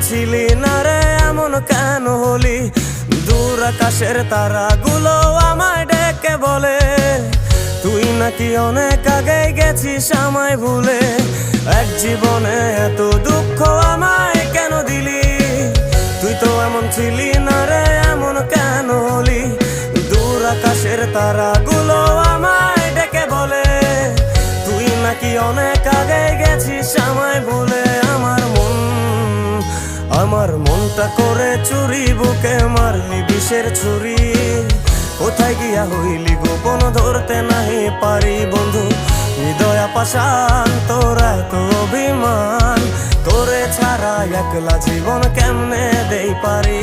ছিলি না রে এমন কেন হলি? দূর আকাশের তারাগুলো আমায় ডেকে বলে তুই নাকি অনেক আগে গেছিস আমায় ভুলে। এক জীবনে এত দুঃখ আমায় কেন দিলি? তুই তো এমন ছিলি না রে এমন কেন হলি? দূর আকাশের তারাগুলো আমায় ডেকে বলে তুই নাকি অনেক আগে গেছিস আমায় ভুলে। আমার মনটা করে চুরি, বুকে মারলি বিষের ছুরি। কোথায় গিয়া হইলি গোপন ধরতে নাহি পারি বন্ধু। হৃদয় পাষাণ তোর এত অভিমান, তোরে ছাড়া একলা জীবন কেমনে দেই পারি।